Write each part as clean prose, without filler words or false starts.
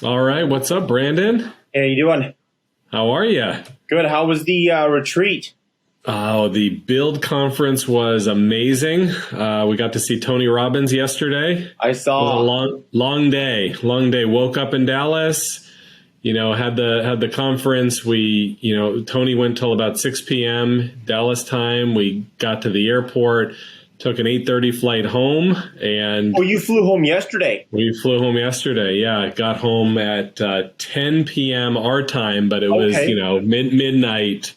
All right, what's up, Brandon? Hey, how you doing? How are you? Good. How was the retreat? Oh, the Build conference was amazing. We got to see Tony Robbins yesterday. I saw. It was a long day. Long day. Woke up in Dallas. Had the conference. Tony went till about 6 p.m. Dallas time. We got to the airport. Took an 8:30 flight home, and you flew home yesterday. We flew home yesterday. Yeah, got home at 10 p.m. our time, but it was midnight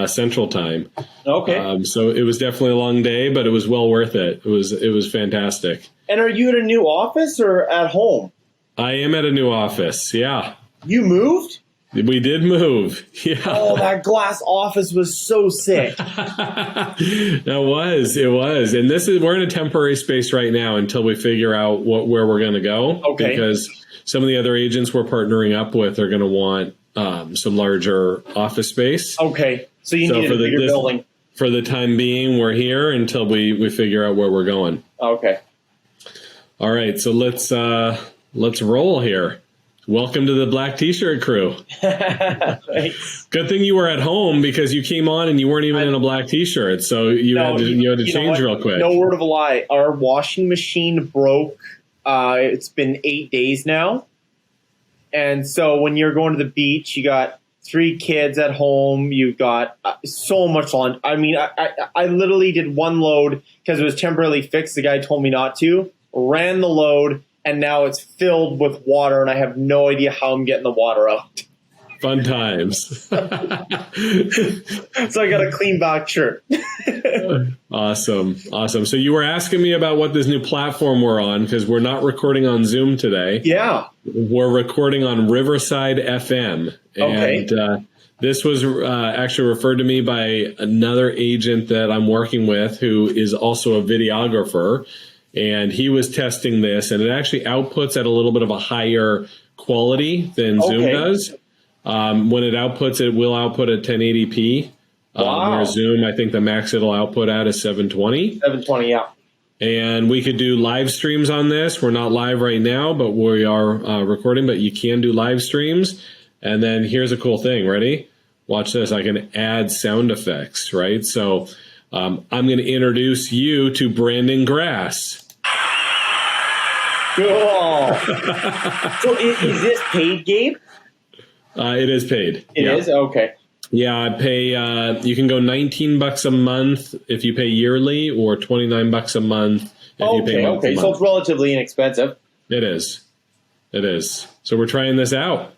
Central time. Okay. So it was definitely a long day, but it was well worth it. It was fantastic. And are you at a new office or at home? I am at a new office. Yeah. You moved? We did move. Yeah. Oh, that glass office was so sick. It was. And we're in a temporary space right now until we figure out where we're going to go. Okay. Because some of the other agents we're partnering up with are going to want some larger office space. Okay. So you need a bigger building. For the time being, we're here until we figure out where we're going. Okay. All right. So let's roll here. Welcome to the Black T-shirt crew. Thanks. Good thing you were at home because you came on and you weren't even in a black T-shirt, so you had to change real quick. No word of a lie. Our washing machine broke. It's been 8 days now, and so when you're going to the beach, you got 3 kids at home. You've got so much on. I mean, I literally did one load because it was temporarily fixed. The guy told me not to. Ran the load. And now it's filled with water, and I have no idea how I'm getting the water out. Fun times. So I got a clean back shirt. Awesome. So you were asking me about what this new platform we're on, because we're not recording on Zoom today. Yeah. We're recording on Riverside FM. And this was actually referred to me by another agent that I'm working with who is also a videographer. And he was testing this, and it actually outputs at a little bit of a higher quality than Zoom does. When it outputs, it will output at 1080p. Wow. Whereas Zoom, I think the max it'll output at is 720. 720, yeah. And we could do live streams on this. We're not live right now, but we are recording. But you can do live streams. And then here's a cool thing. Ready? Watch this. I can add sound effects, right? So I'm going to introduce you to Brandon Grass. Cool. So is this paid, Gabe? It is paid. It is? Okay. Yeah, I pay. You can go $19 a month if you pay yearly, or $29 a month if you pay monthly. So it's relatively inexpensive. It is. So we're trying this out.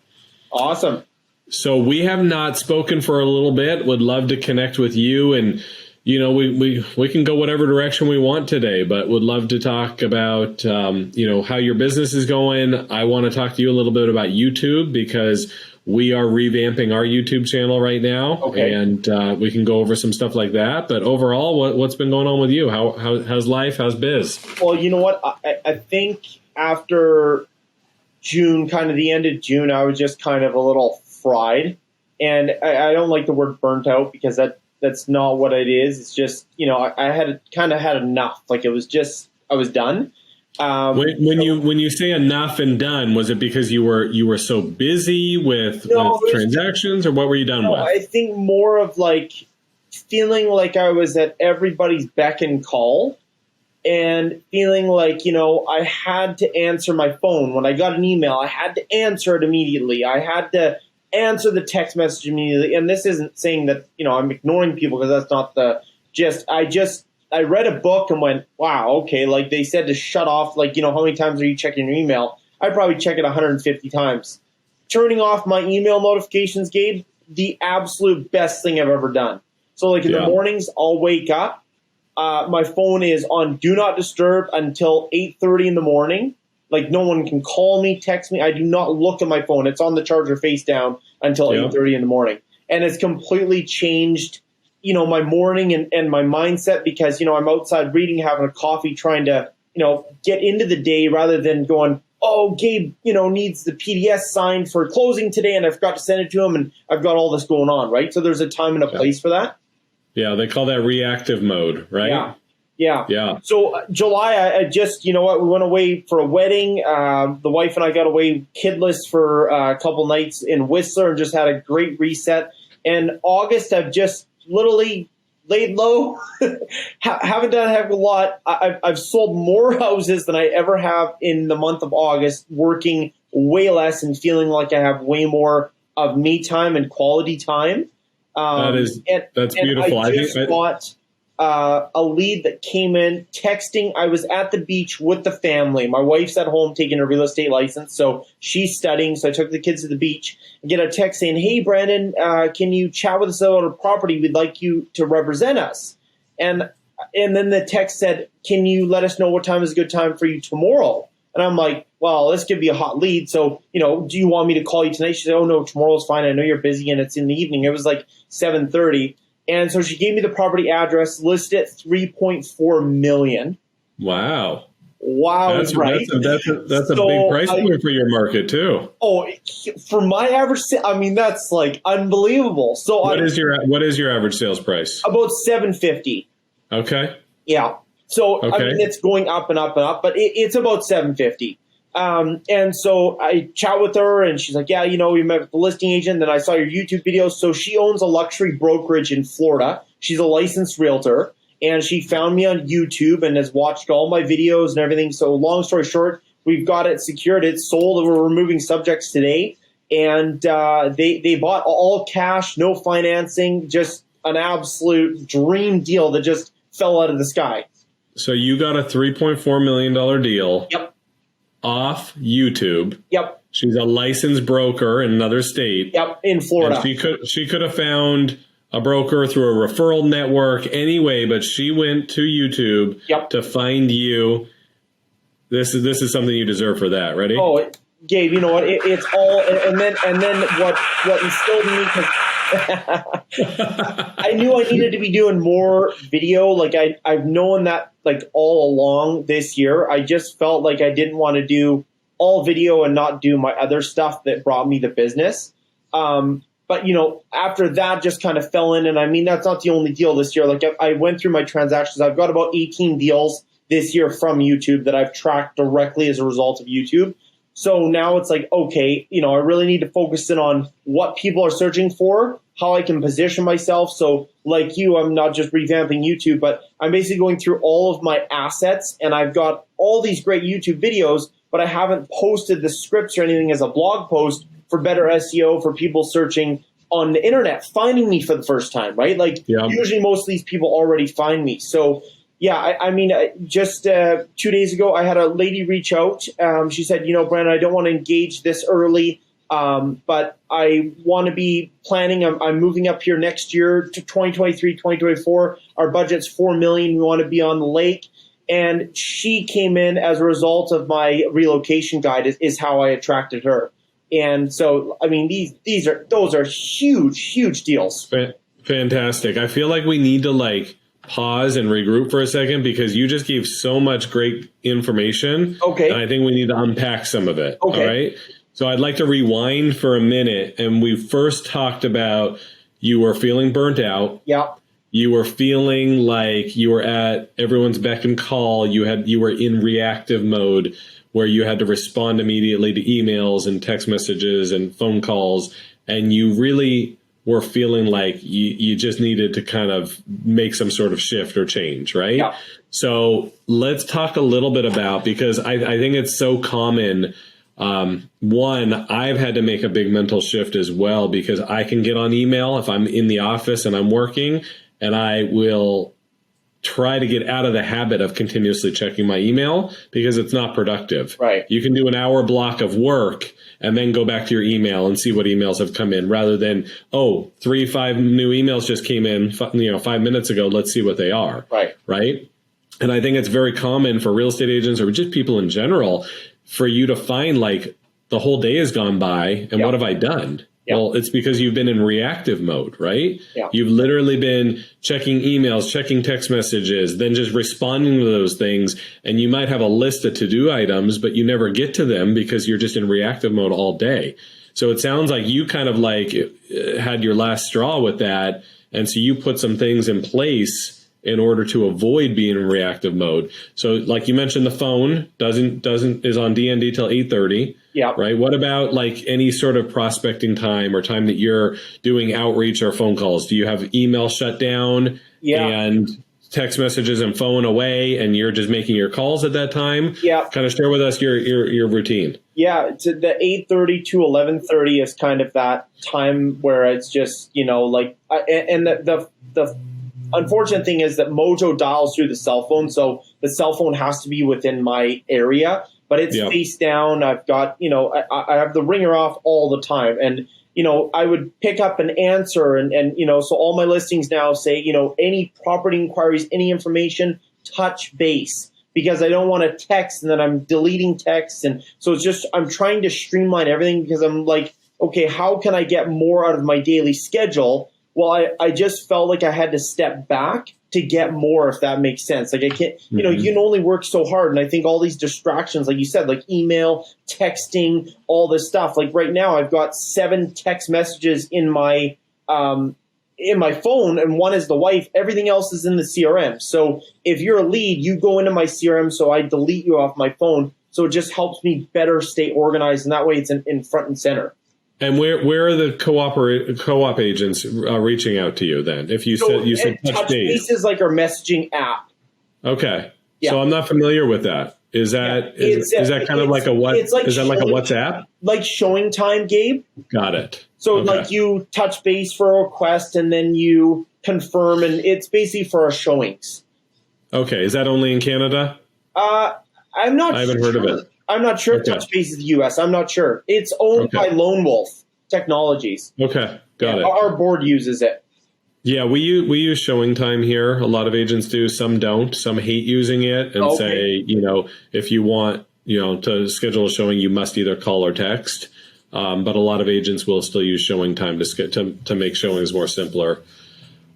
Awesome. So we have not spoken for a little bit. Would love to connect with you, and we can go whatever direction we want today, but would love to talk about how your business is going. I want to talk to you a little bit about YouTube because we are revamping our YouTube channel right now, and we can go over some stuff like that. But overall, what's been going on with you? How's life? How's biz? Well, you know what? I think after June, kind of the end of June, I was just kind of a little fried, and I don't like the word burnt out because that's not what it is. It's just, I had kind of had enough. Like it was just, I was done. When you say enough and done, was it because you were so busy with transactions, or what were you done with? I think more of like feeling like I was at everybody's beck and call, and feeling like, I had to answer my phone. When I got an email, I had to answer it immediately. I had to answer the text message immediately. And this isn't saying that, I'm ignoring people, because that's not the gist. I read a book and went, wow, okay, like they said to shut off, like, how many times are you checking your email? I probably check it 150 times. Turning off my email notifications, Gabe, the absolute best thing I've ever done. So like in the mornings, I'll wake up. My phone is on Do Not Disturb until 8:30 in the morning. Like no one can call me, text me. I do not look at my phone. It's on the charger face down until 8:30 in the morning. And it's completely changed, my morning and my mindset, because, I'm outside reading, having a coffee, trying to, get into the day rather than going, oh, Gabe, needs the PDS signed for closing today and I forgot to send it to him and I've got all this going on, right? So there's a time and a place for that. Yeah, they call that reactive mode, right? Yeah. Yeah. So July, I just, you know what, we went away for a wedding. The wife and I got away kidless for a couple nights in Whistler and just had a great reset. And August, I've just literally laid low. Haven't done a heck of a lot. I've sold more houses than I ever have in the month of August, working way less and feeling like I have way more of me time and quality time. That's beautiful. I just got a lead that came in texting. I was at the beach with the family. My wife's at home taking a real estate license, so she's studying. So I took the kids to the beach and get a text saying, "Hey, Brandon, can you chat with us about a property? We'd like you to represent us." And then the text said, "Can you let us know what time is a good time for you tomorrow?" And I'm like, well, this could be a hot lead. So, you know, do you want me to call you tonight? She said, "Oh, no, tomorrow's fine. I know you're busy and it's in the evening." It was like 7:30. And so she gave me the property address, listed at $3.4 million. Wow. Wow, that's right? That's a big price point for your market too. Oh, for my average, I mean, that's like unbelievable. So what is your average sales price? About $750. Okay. Yeah. So, okay. I mean, it's going up and up and up, but it's about $750. And so I chat with her and she's like, "Yeah, you know, we met with the listing agent. Then I saw your YouTube videos." So she owns a luxury brokerage in Florida. She's a licensed realtor and she found me on YouTube and has watched all my videos and everything. So long story short, we've got it secured. It's sold. We're removing subjects today. And they bought all cash, no financing, just an absolute dream deal that just fell out of the sky. So you got a $3.4 million deal. Yep. Off YouTube. Yep. She's a licensed broker in another state. Yep, in Florida. And she could have found a broker through a referral network anyway, but she went to YouTube to find you. This is something you deserve for that. Ready? Oh, Gabe, you know what? It's all, and then what instilled in me, because I knew I needed to be doing more video. Like I've known that like all along this year. I just felt like I didn't want to do all video and not do my other stuff that brought me the business. But you know, after that just kind of fell in. And I mean, that's not the only deal this year. Like I went through my transactions. I've got about 18 deals this year from YouTube that I've tracked directly as a result of YouTube. So now it's like, okay, you know, I really need to focus in on what people are searching for, how I can position myself. So like you, I'm not just revamping YouTube, but I'm basically going through all of my assets and I've got all these great YouTube videos, but I haven't posted the scripts or anything as a blog post for better SEO for people searching on the internet, finding me for the first time, right? Like usually most of these people already find me. So yeah, I mean, just 2 days ago, I had a lady reach out. She said, "You know, Brandon, I don't want to engage this early, but I want to be planning. I'm moving up here next year to 2023, 2024. Our budget's $4 million. We want to be on the lake." And she came in as a result of my relocation guide is how I attracted her. And so, I mean, those are huge deals. Fantastic. I feel like we need to pause and regroup for a second because you just gave so much great information. Okay. And I think we need to unpack some of it. Okay. All right. So I'd like to rewind for a minute. And we first talked about you were feeling burnt out. Yeah. You were feeling like you were at everyone's beck and call. You were in reactive mode where you had to respond immediately to emails and text messages and phone calls. And you really were feeling like you just needed to kind of make some sort of shift or change, right? Yeah. So let's talk a little bit about, because I think it's so common. One, I've had to make a big mental shift as well, because I can get on email if I'm in the office and I'm working, and I will try to get out of the habit of continuously checking my email because it's not productive. Right. You can do an hour block of work and then go back to your email and see what emails have come in, rather than, 5 new emails just came in, 5 minutes ago. Let's see what they are. Right. Right. And I think it's very common for real estate agents or just people in general for you to find the whole day has gone by and what have I done? Yep. Well, it's because you've been in reactive mode, right? Yeah. You've literally been checking emails, checking text messages, then just responding to those things. And you might have a list of to-do items, but you never get to them because you're just in reactive mode all day. So it sounds like you kind of had your last straw with that. And so you put some things in place in order to avoid being in reactive mode. So like you mentioned, the phone is on DND till 8:30. Yeah. Right. What about like any sort of prospecting time or time that you're doing outreach or phone calls? Do you have email shut down and text messages and phone away, and you're just making your calls at that time? Yeah. Kind of share with us your routine. Yeah, the 8:30 to 11:30 is kind of that time where it's just, like, and the unfortunate thing is that Mojo dials through the cell phone, so the cell phone has to be within my area, but it's face down. I've got, I have the ringer off all the time, and I would pick up an answer, and so all my listings now say, any property inquiries, any information, touch base. Because I don't want to text and then I'm deleting texts. And so it's just, I'm trying to streamline everything because I'm like, okay, how can I get more out of my daily schedule? Well, I just felt like I had to step back to get more, if that makes sense. Like I can't, you can only work so hard. And I think all these distractions, like you said, like email, texting, all this stuff. Like right now I've got 7 text messages in my phone, and one is the wife. Everything else is in the CRM. So if you're a lead, you go into my CRM, so I delete you off my phone. So it just helps me better stay organized, and that way it's in front and center. And where are the co-op agents reaching out to you then? If you said touch base is like our messaging app. Okay, so I'm not familiar with that. Is that is that kind of like a what? Is that like a WhatsApp? Like showing time, Gabe. Got it. So like you touch base for a request and then you confirm, and it's basically for our showings. Okay, is that only in Canada? I'm not. I haven't heard of it. I'm not sure. Touch base is the U.S. I'm not sure. It's owned by Lone Wolf Technologies. Okay, got it. Our board uses it. Yeah, we use showing time here. A lot of agents do. Some don't. Some hate using it and say, if you want, to schedule a showing, you must either call or text. But a lot of agents will still use showing time to make showings more simpler.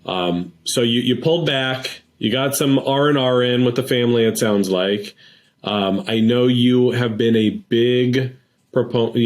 So you pulled back. You got some R&R in with the family, it sounds like. I know you have been a big proponent.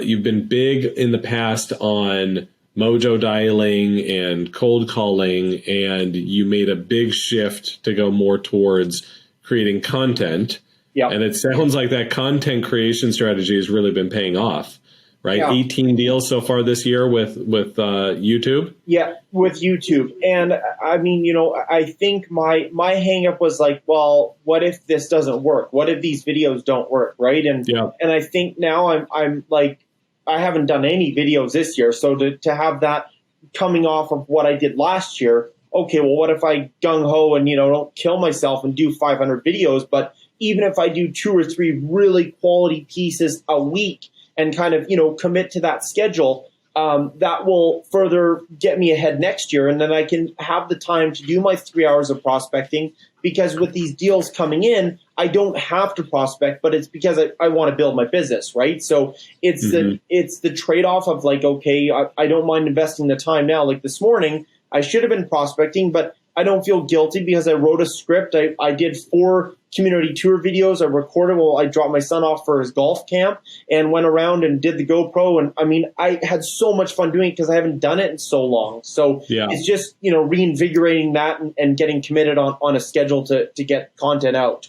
You've been big in the past on Mojo dialing and cold calling, and you made a big shift to go more towards creating content. Yeah. And it sounds like that content creation strategy has really been paying off, right? Yeah. 18 deals so far this year with YouTube. Yeah, with YouTube. And I mean, I think my hang up was like, well, what if this doesn't work? What if these videos don't work, right? And I think now I'm like, I haven't done any videos this year. So to have that coming off of what I did last year, okay, well, what if I gung-ho and, don't kill myself and do 500 videos, but even if I do 2 or 3 really quality pieces a week and kind of, commit to that schedule, that will further get me ahead next year. And then I can have the time to do my 3 hours of prospecting, because with these deals coming in, I don't have to prospect, but it's because I want to build my business, right? So it's the trade-off of like, okay, I don't mind investing the time now. Like this morning, I should have been prospecting, but I don't feel guilty because I wrote a script. I did 4 community tour videos. I recorded while I dropped my son off for his golf camp and went around and did the GoPro. And I mean, I had so much fun doing it because I haven't done it in so long. So it's just, reinvigorating that and getting committed on a schedule to get content out.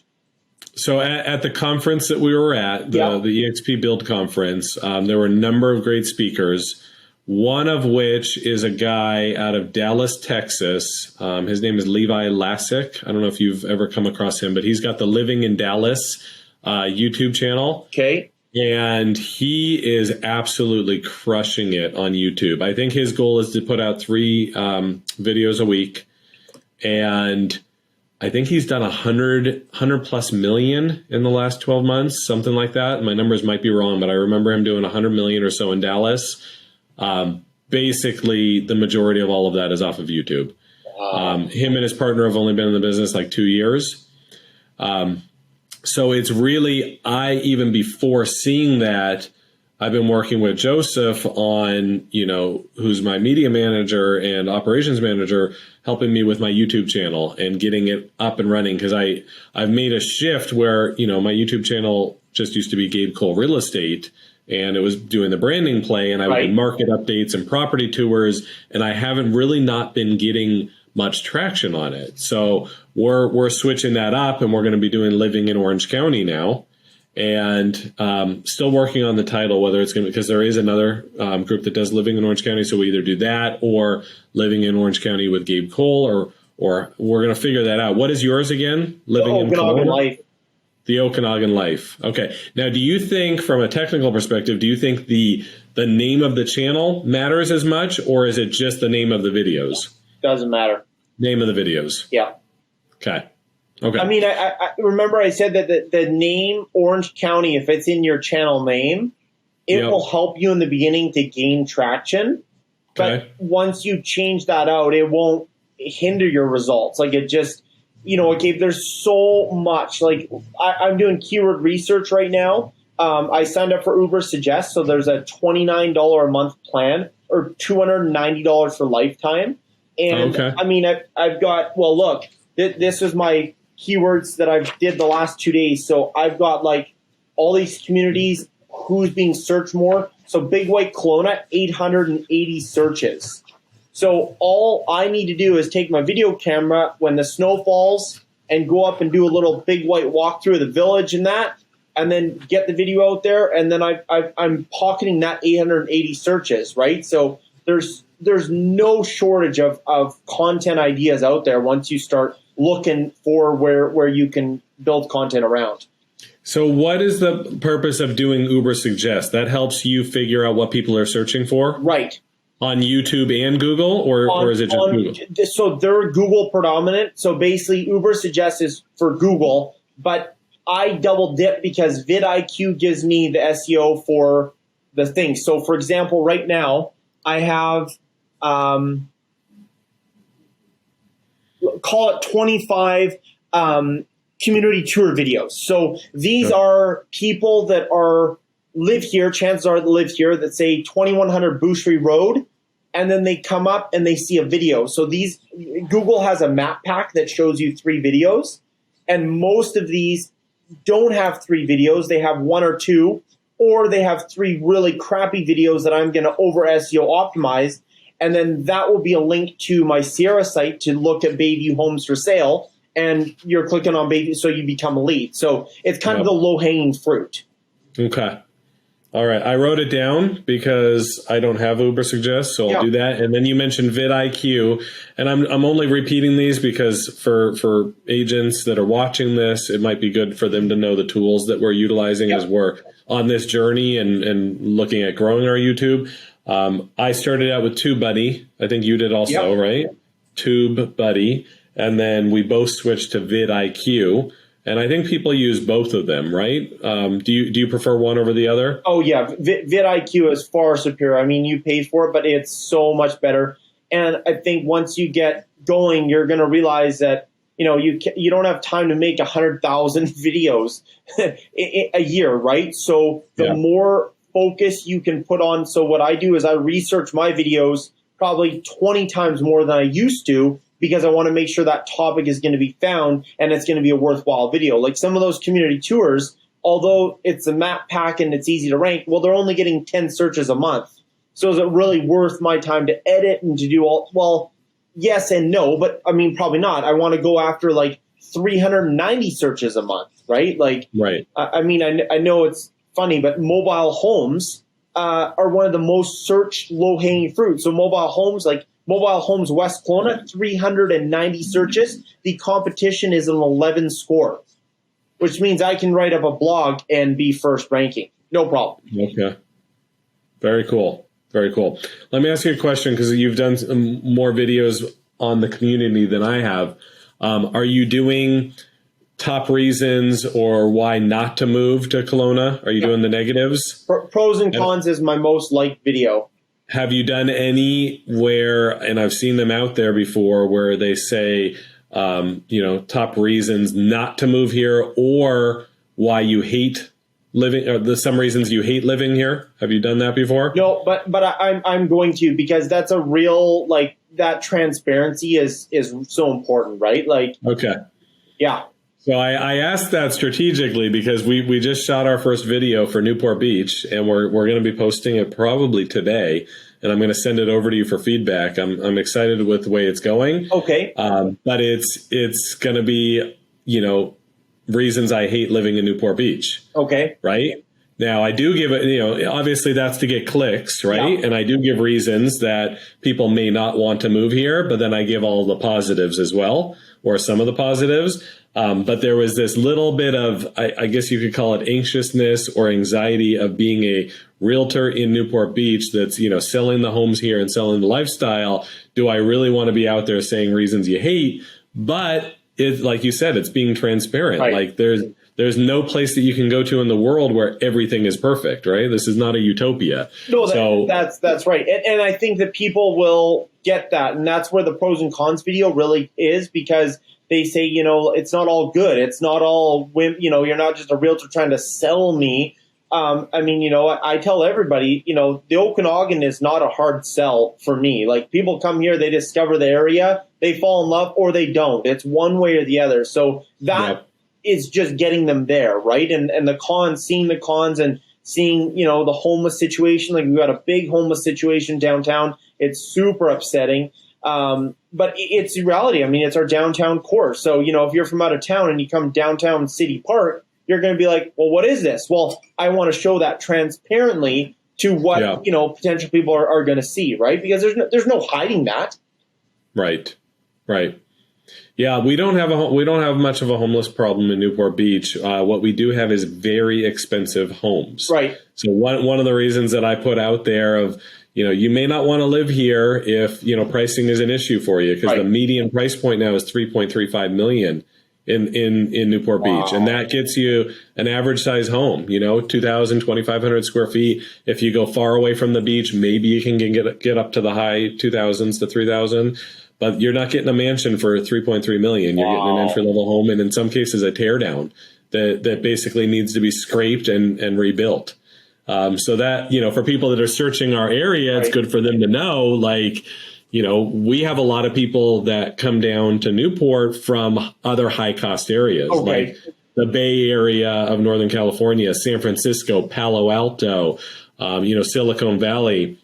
So at the conference that we were at, the EXP Build conference, there were a number of great speakers. One of which is a guy out of Dallas, Texas. His name is Levi Lassick. I don't know if you've ever come across him, but he's got the Living in Dallas YouTube channel. Okay. And he is absolutely crushing it on YouTube. I think his goal is to put out 3 videos a week. And I think he's done 100 plus million in the last 12 months, something like that. My numbers might be wrong, but I remember him doing 100 million or so in Dallas. Basically, the majority of all of that is off of YouTube. Him and his partner have only been in the business like 2 years. So it's really, even before seeing that, I've been working with Joseph on, who's my media manager and operations manager, helping me with my YouTube channel and getting it up and running. Because I've made a shift where, my YouTube channel just used to be Gabe Cole Real Estate. And it was doing the branding play, and I would do market updates and property tours, and I haven't really not been getting much traction on it. So we're switching that up, and we're going to be doing living in Orange County now, and still working on the title, whether it's going to, because there is another group that does living in Orange County. So we either do that or living in Orange County with Gabe Cole, or we're going to figure that out. What is yours again? Living in Okanagan Life. The Okanagan Life. Okay. Now, do you think, from a technical perspective, do you think the name of the channel matters as much, or is it just the name of the videos? Doesn't matter. Name of the videos. Yeah. Okay. Okay. I mean, I remember I said that the name Orange County, if it's in your channel name, it will help you in the beginning to gain traction. But once you change that out, it won't hinder your results. Like, it just, Gabe, there's so much. Like, I'm doing keyword research right now. I signed up for Uber Suggest, so there's a $29 a month plan, or $290 for lifetime. And I mean, I've got, well, look, this is my keywords that I've did the last 2 days. So I've got like all these communities, who's being searched more. So Big White Kelowna, 880 searches. So all I need to do is take my video camera when the snow falls and go up and do a little Big White walk through the village and then get the video out there. And then I'm pocketing that 880 searches, right? So there's no shortage of content ideas out there once you start looking for where you can build content around. So what is the purpose of doing Uber Suggest? That helps you figure out what people are searching for? Right. On YouTube and Google, or is it just Google? So they're Google predominant. So basically Uber Suggest is for Google, but I double dip because vidIQ gives me the SEO for the thing. So for example, right now I have, call it 25 community tour videos. So these are people that live here, chances are they live here, that say 2100 Boucherie Road, and then they come up and they see a video. So Google has a map pack that shows you 3 videos, and most of these don't have 3 videos. They have 1 or 2, or they have 3 really crappy videos that I'm going to over SEO optimize. And then that will be a link to my Sierra site to look at Bayview homes for sale. And you're clicking on Bayview, so you become a lead. So it's kind of the low-hanging fruit. Okay. All right. I wrote it down because I don't have Uber Suggest, so I'll do that. And then you mentioned vidIQ, and I'm only repeating these because for agents that are watching this, it might be good for them to know the tools that we're utilizing as we're on this journey and looking at growing our YouTube. I started out with TubeBuddy. I think you did also, right? TubeBuddy. And then we both switched to vidIQ. And I think people use both of them, right? Do you prefer one over the other? Oh, yeah. vidIQ is far superior. I mean, you pay for it, but it's so much better. And I think once you get going, you're going to realize that, you don't have time to make 100,000 videos a year, right? So the more focus you can put on. So what I do is I research my videos probably 20 times more than I used to, because I want to make sure that topic is going to be found and it's going to be a worthwhile video. Like some of those community tours, although it's a map pack and it's easy to rank, well, they're only getting 10 searches a month. So is it really worth my time to edit and to do all? Well, yes and no, but I mean, probably not. I want to go after like 390 searches a month, right? Like, right. I mean, I know it's funny, but mobile homes are one of the most searched low-hanging fruit. So mobile homes, like Mobile Homes West Kelowna, 390 searches. The competition is an 11 score, which means I can write up a blog and be first ranking. No problem. Okay. Very cool. Very cool. Let me ask you a question, because you've done some more videos on the community than I have. Are you doing top reasons or why not to move to Kelowna? Are you doing the negatives? Pros and cons is my most liked video. Have you done any where, and I've seen them out there before, where they say, top reasons not to move here, or why you hate living, or some reasons you hate living here? Have you done that before? No, but I'm going to, because that's a real, like, that transparency is so important, right? Like, okay. Yeah. So I asked that strategically because we just shot our first video for Newport Beach, and we're going to be posting it probably today, and I'm going to send it over to you for feedback. I'm excited with the way it's going. Okay. But it's going to be, reasons I hate living in Newport Beach. Okay. Right? Now, I do give it, obviously that's to get clicks, right? Yeah. And I do give reasons that people may not want to move here, but then I give all the positives as well, or some of the positives. But there was this little bit of, I guess you could call it anxiousness or anxiety of being a realtor in Newport Beach that's, selling the homes here and selling the lifestyle. Do I really want to be out there saying reasons you hate? But it's like you said, it's being transparent. Right. Like there's no place that you can go to in the world where everything is perfect, right? This is not a utopia. No, that's right. And I think that people will get that. And that's where the pros and cons video really is, because they say, it's not all good. It's not all, you're not just a realtor trying to sell me. I tell everybody, the Okanagan is not a hard sell for me. Like, people come here, they discover the area, they fall in love, or they don't. It's one way or the other. So that is just getting them there, right? And the cons, seeing the cons and seeing, the homeless situation. Like, we've got a big homeless situation downtown. It's super upsetting. But it's reality. I mean, it's our downtown core. So, if you're from out of town and you come downtown City Park, you're going to be like, well, what is this? Well, I want to show that transparently to what, potential people are going to see, right? Because there's no hiding that. Right. Yeah, we don't have much of a homeless problem in Newport Beach. What we do have is very expensive homes. Right. So one of the reasons that I put out there of, you may not want to live here if, pricing is an issue for you, because the median price point now is $3.35 million in Newport Beach. And that gets you an average size home, 2,000, 2,500 square feet. If you go far away from the beach, maybe you can get up to the high 2,000s to 3,000. But you're not getting a mansion for $3.3 million. You're getting an entry-level home, and in some cases a teardown that basically needs to be scraped and rebuilt. So that, for people that are searching our area, it's good for them to know, like, we have a lot of people that come down to Newport from other high-cost areas, like the Bay Area of Northern California, San Francisco, Palo Alto, Silicon Valley.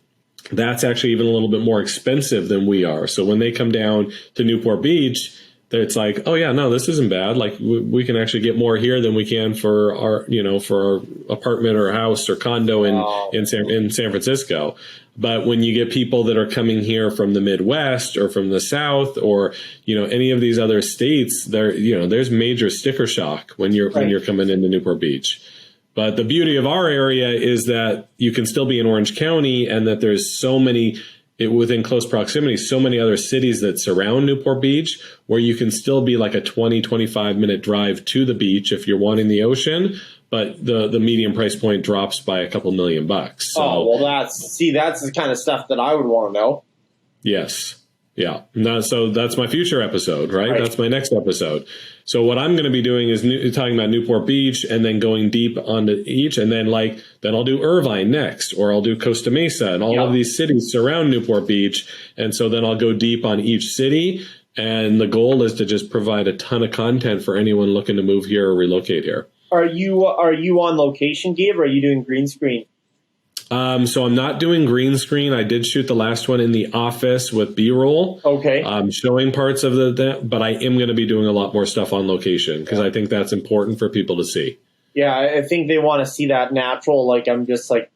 That's actually even a little bit more expensive than we are. So when they come down to Newport Beach, it's like, oh yeah, no, this isn't bad. Like, we can actually get more here than we can for our apartment or house or condo in San Francisco. But when you get people that are coming here from the Midwest or from the South or, any of these other states, there's major sticker shock when you're coming into Newport Beach. But the beauty of our area is that you can still be in Orange County, and that there's so many, within close proximity, so many other cities that surround Newport Beach, where you can still be like a 20, 25-minute drive to the beach if you're wanting the ocean, but the median price point drops by a couple $1 million. So, that's the kind of stuff that I would want to know. Yes. Yeah. So that's my future episode, right? That's my next episode. So what I'm going to be doing is talking about Newport Beach, and then going deep onto each, and then I'll do Irvine next, or I'll do Costa Mesa, and all of these cities surround Newport Beach. And so then I'll go deep on each city. And the goal is to just provide a ton of content for anyone looking to move here or relocate here. Are you on location, Gabe, or are you doing green screen? So I'm not doing green screen. I did shoot the last one in the office with B-roll. Okay. Showing parts of but I am going to be doing a lot more stuff on location, because I think that's important for people to see. Yeah, I think they want to see that natural. Like, I'm just like,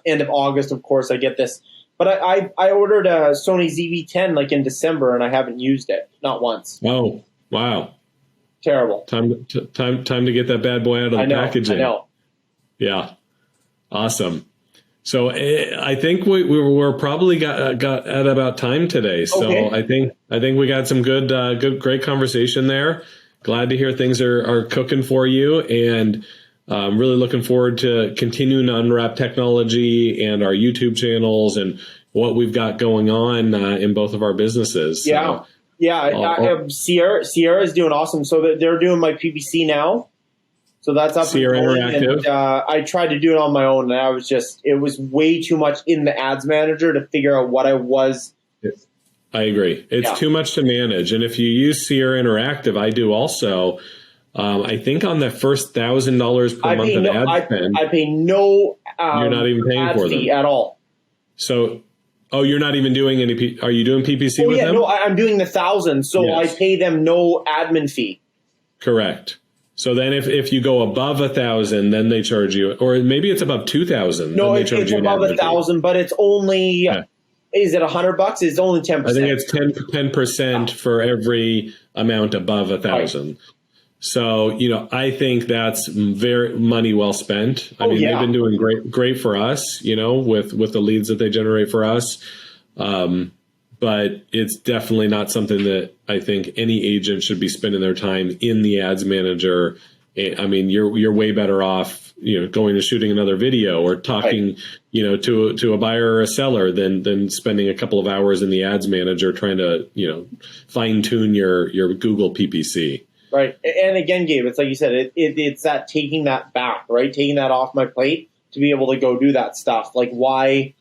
end of August, of course, I get this. But I ordered a Sony ZV-10 in December, and I haven't used it, not once. Oh, wow. Terrible. Time to get that bad boy out of the packaging. I know. Yeah. Awesome. So I think we're probably got at about time today. So I think we got some great conversation there. Glad to hear things are cooking for you, and really looking forward to continuing to unwrap technology and our YouTube channels and what we've got going on in both of our businesses. Yeah. Sierra is doing awesome. So they're doing my PPC now. So that's up. Sierra Interactive. And, I tried to do it on my own, and it was way too much in the ads manager to figure out what I was. I agree. It's too much to manage. And if you use Sierra Interactive, I do also, I think on the first $1,000 per month of ad spend, I pay no. You're not even paying for them at all. So, you're not even doing any. Are you doing PPC with them? No, I'm doing the 1,000, so yes. I pay them no admin fee. Correct. So then, if you go above 1,000, then they charge you, or maybe it's above 2,000. No, it's above 1,000, but it's only. Yeah. Is it $100? It's only 10%. I think it's 10% for every amount above 1,000. Right. So, I think that's very money well spent. I mean, they've been doing great for us, with the leads that they generate for us. But it's definitely not something that I think any agent should be spending their time in the ads manager. I mean, you're way better off, going and shooting another video or talking, to a buyer or a seller than spending a couple of hours in the ads manager trying to, fine tune your Google PPC. Right. And again, Gabe, it's like you said, it's that taking that back, right? Taking that off my plate to be able to go do that stuff. Like why,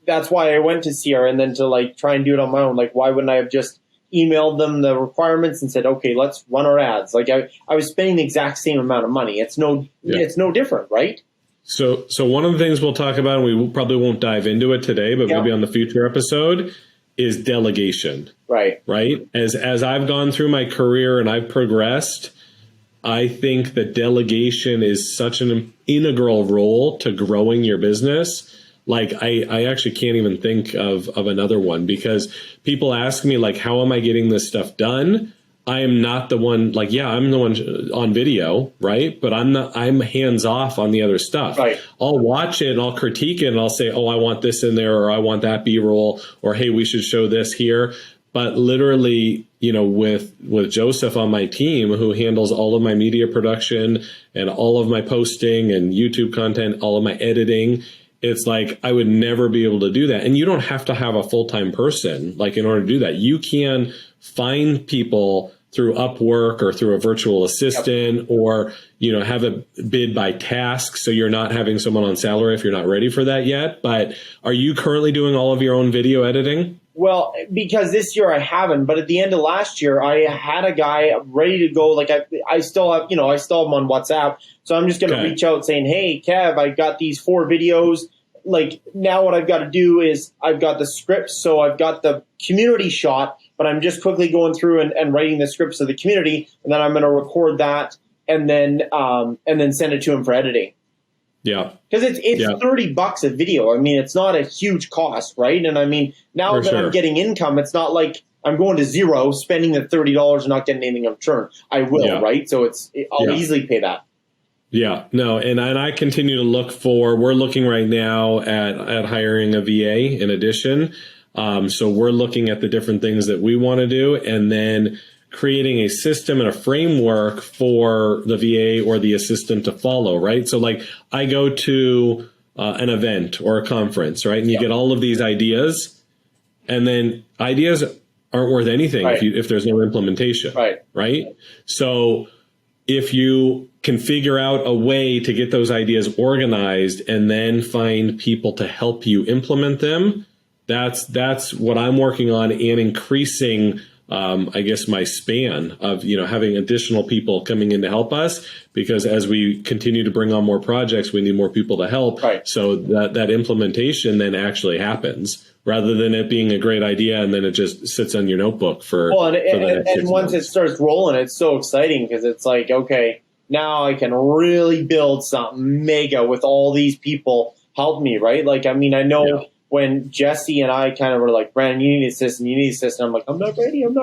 that's why I went to CR and then to try and do it on my own. Like, why wouldn't I have just emailed them the requirements and said, okay, let's run our ads. Like I was spending the exact same amount of money. It's no different, right? So one of the things we'll talk about, and we probably won't dive into it today, but maybe on the future episode, is delegation. Right. As I've gone through my career and I've progressed, I think that delegation is such an integral role to growing your business. Like I actually can't even think of another one, because people ask me how am I getting this stuff done? I am not the one, I'm the one on video, right? But I'm hands off on the other stuff. Right. I'll watch it and I'll critique it and I'll say, oh, I want this in there, or I want that B-roll, or hey, we should show this here. But literally, with Joseph on my team, who handles all of my media production and all of my posting and YouTube content, all of my editing, it's I would never be able to do that. And you don't have to have a full-time person in order to do that. You can find people through Upwork or through a virtual assistant, or, have a bid by task. So you're not having someone on salary if you're not ready for that yet. But are you currently doing all of your own video editing? Well, because this year I haven't, but at the end of last year, I had a guy ready to go. I still have, I still have him on WhatsApp. So I'm just going to reach out saying, hey, Kev, I got these 4 videos. Now what I've got to do is I've got the scripts. So I've got the community shot, but I'm just quickly going through and writing the scripts of the community. And then I'm going to record that and then send it to him for editing. Yeah. Because it's $30 a video. I mean, it's not a huge cost, right? And I mean, now that I'm getting income, it's not like I'm going to zero, spending the $30 and not getting anything in return. I will, right? So I'll easily pay that. Yeah, no, and I continue to we're looking right now at hiring a VA in addition. So we're looking at the different things that we want to do, and then creating a system and a framework for the VA or the assistant to follow, right? So I go to an event or a conference, right? And you get all of these ideas, and then ideas aren't worth anything if there's no implementation, right? So if you can figure out a way to get those ideas organized and then find people to help you implement them, that's what I'm working on, and increasing I guess my span of, having additional people coming in to help us, because as we continue to bring on more projects, we need more people to help. Right. So that implementation then actually happens, rather than it being a great idea and then it just sits on your notebook for the next 6 months. Once it starts rolling, it's so exciting, because it's okay, now I can really build something mega with all these people help me, right? I know when Jesse and I kind of were Brandon, you need a system, I'm I'm not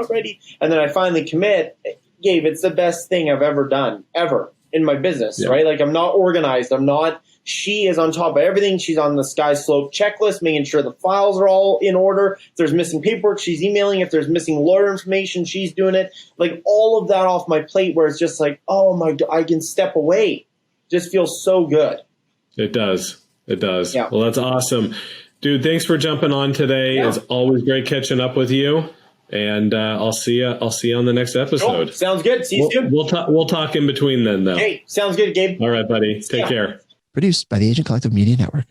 ready. And then I finally commit. Gabe, it's the best thing I've ever done, ever, in my business, right? I'm not organized. She is on top of everything. She's on the sky slope checklist, making sure the files are all in order. If there's missing paperwork, she's emailing. If there's missing lawyer information, she's doing it. All of that off my plate, where it's just oh my God, I can step away. Just feels so good. It does. Yeah. Well, that's awesome. Dude, thanks for jumping on today. Yeah. It's always great catching up with you. And I'll see you on the next episode. Cool. Sounds good. See you soon. We'll talk in between then, though. Hey, sounds good, Gabe. All right, buddy. Take care. Produced by the Agent Collective Media Network.